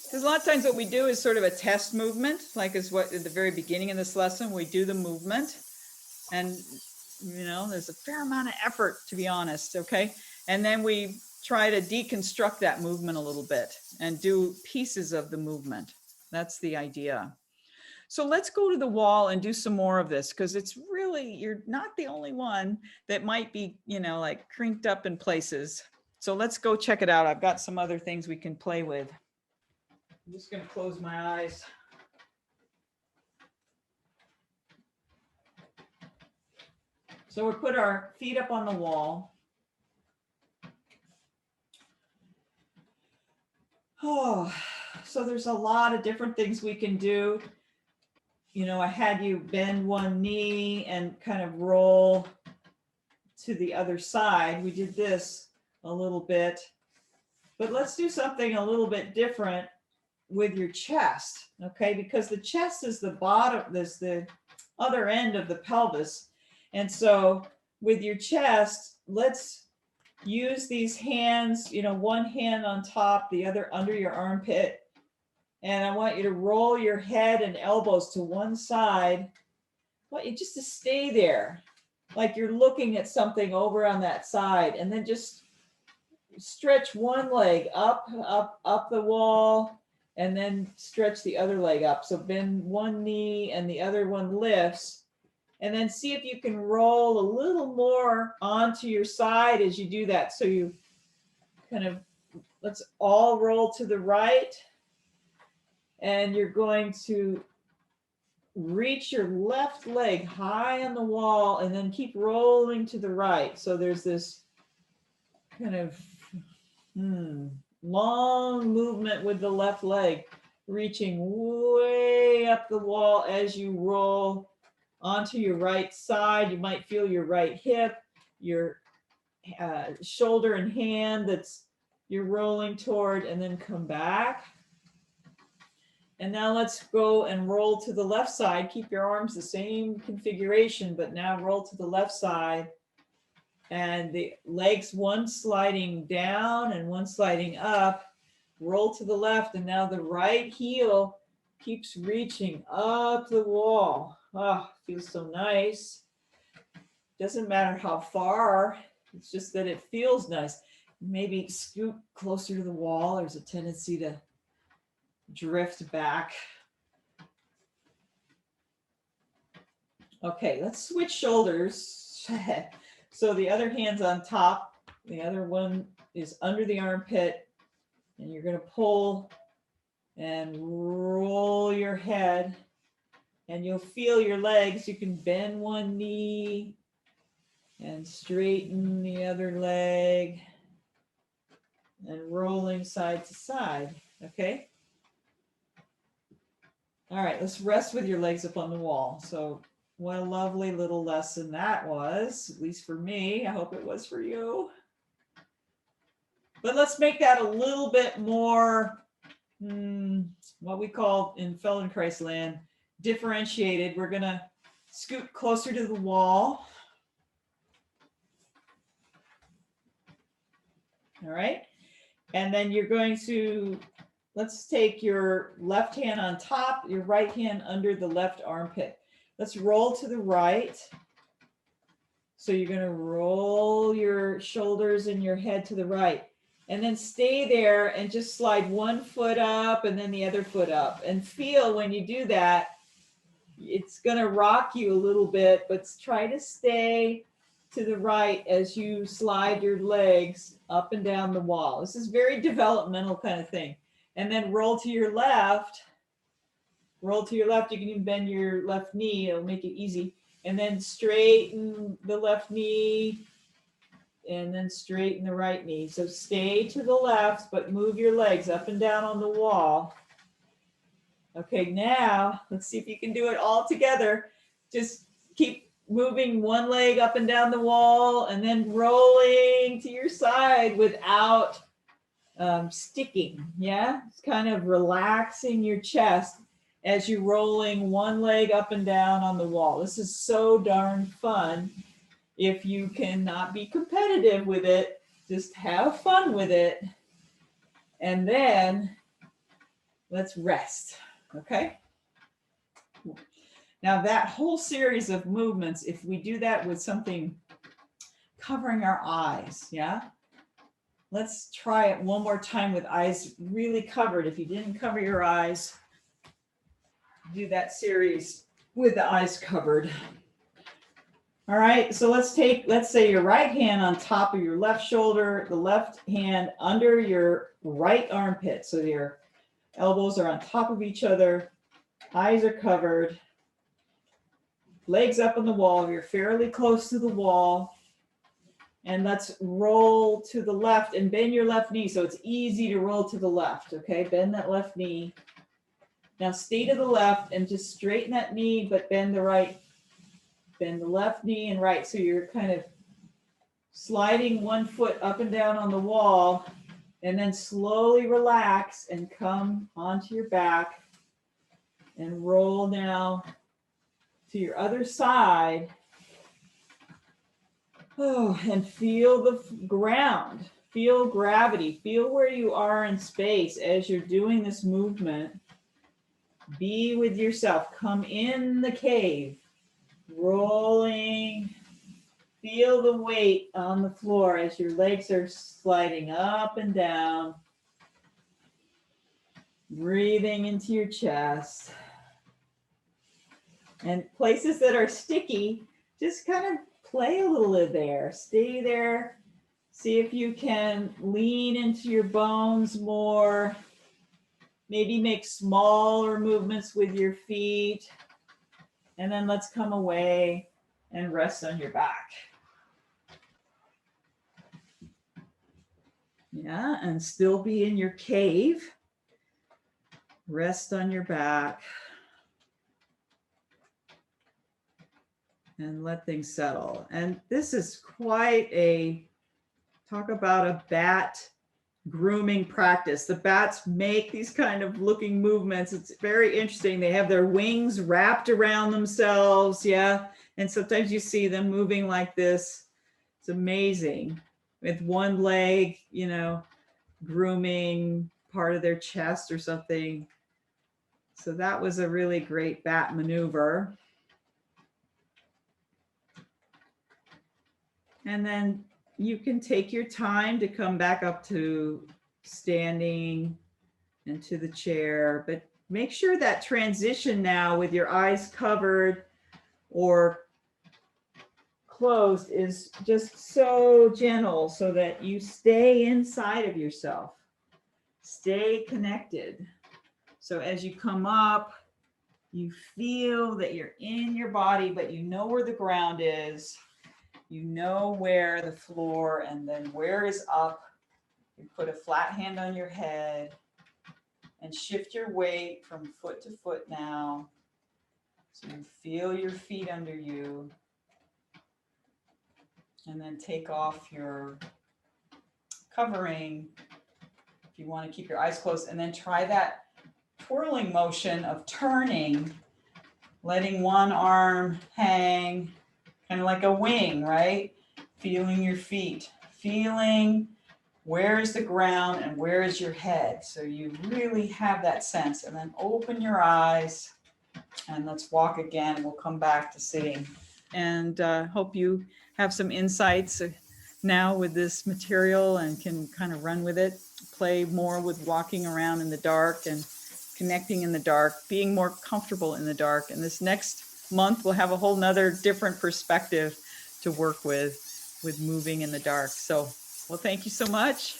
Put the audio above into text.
Because a lot of times what we do is sort of a test movement, like is what at the very beginning of this lesson, we do the movement. And, you know, there's a fair amount of effort, to be honest, okay? And then we try to deconstruct that movement a little bit and do pieces of the movement. That's the idea. So let's go to the wall and do some more of this, because it's really, you're not the only one that might be, you know, like crinked up in places. So let's go check it out. I've got some other things we can play with. I'm just going to close my eyes. So we put our feet up on the wall. Oh, so there's a lot of different things we can do. You know, I had you bend one knee and kind of roll to the other side. We did this a little bit, but let's do something a little bit different with your chest, okay? Because the chest is the bottom, this the other end of the pelvis. And so with your chest, let's use these hands, you know, one hand on top, the other under your armpit. And I want you to roll your head and elbows to one side. I want you just to stay there, like you're looking at something over on that side, and then just stretch one leg up the wall, and then stretch the other leg up. So bend one knee and the other one lifts, and then see if you can roll a little more onto your side as you do that. So you kind of, let's all roll to the right, and you're going to reach your left leg high on the wall and then keep rolling to the right. So there's this kind of long movement with the left leg, reaching way up the wall as you roll onto your right side. You might feel your right hip, your shoulder and hand that's you're rolling toward, and then come back. And now let's go and roll to the left side. Keep your arms the same configuration, but now roll to the left side. And the legs, one sliding down and one sliding up. Roll to the left, and now the right heel keeps reaching up the wall. Oh, feels so nice. Doesn't matter how far, it's just that it feels nice. Maybe scoot closer to the wall. There's a tendency to drift back. Okay, let's switch shoulders. So the other hand's on top, the other one is under the armpit, and you're going to pull and roll your head, and you'll feel your legs. You can bend one knee and straighten the other leg, and rolling side to side. Okay. All right, let's rest with your legs up on the wall. So what a lovely little lesson that was, at least for me. I hope it was for you. But let's make that a little bit more, what we call in Feldenkrais land, differentiated. We're going to scoot closer to the wall. All right. And then you're going to, let's take your left hand on top, your right hand under the left armpit. Let's roll to the right. So you're going to roll your shoulders and your head to the right. And then stay there and just slide one foot up and then the other foot up. And feel when you do that, it's going to rock you a little bit, but try to stay to the right as you slide your legs up and down the wall. This is very developmental kind of thing. And then roll to your left. Roll to your left. You can even bend your left knee. It'll make it easy. And then straighten the left knee. And then straighten the right knee. So stay to the left, but move your legs up and down on the wall. Okay, now let's see if you can do it all together. Just keep moving one leg up and down the wall and then rolling to your side without sticking. Yeah, it's kind of relaxing your chest as you're rolling one leg up and down on the wall. This is so darn fun. If you cannot be competitive with it, just have fun with it. And then let's rest, okay? Now that whole series of movements, if we do that with something covering our eyes, yeah? Let's try it one more time with eyes really covered. If you didn't cover your eyes, do that series with the eyes covered. All right, so let's say your right hand on top of your left shoulder, the left hand under your right armpit. So your elbows are on top of each other, eyes are covered, legs up on the wall. You're fairly close to the wall. And let's roll to the left and bend your left knee. So it's easy to roll to the left, okay? Bend that left knee. Now stay to the left and just straighten that knee, but bend the right. Bend the left knee and right. So you're kind of sliding one foot up and down on the wall, and then slowly relax and come onto your back and roll now to your other side. Oh, and feel the ground, feel gravity, feel where you are in space as you're doing this movement. Be with yourself. Come in the cave. Rolling, feel the weight on the floor as your legs are sliding up and down. Breathing into your chest. And places that are sticky, just kind of play a little there. Stay there. See if you can lean into your bones more. Maybe make smaller movements with your feet. And then let's come away and rest on your back. Yeah, and still be in your cave. Rest on your back. And let things settle. And this is quite a, talk about a bat grooming practice. The bats make these kind of looking movements. It's very interesting. They have their wings wrapped around themselves. Yeah. And sometimes you see them moving like this. It's amazing. With one leg, you know, grooming part of their chest or something. So that was a really great bat maneuver. And then you can take your time to come back up to standing and to the chair, but make sure that transition now with your eyes covered or closed is just so gentle so that you stay inside of yourself, stay connected. So as you come up, you feel that you're in your body, but you know where the ground is. You know where the floor and then where is up. You put a flat hand on your head and shift your weight from foot to foot now. So you feel your feet under you. And then take off your covering if you want to keep your eyes closed. And then try that twirling motion of turning, letting one arm hang. Kind of like a wing, right? Feeling your feet, feeling where is the ground and where is your head. So you really have that sense. And then open your eyes and let's walk again. We'll come back to sitting. And hope you have some insights now with this material and can kind of run with it. Play more with walking around in the dark and connecting in the dark, being more comfortable in the dark. And this next month we'll have a whole nother different perspective to work with moving in the dark. So, well, thank you so much.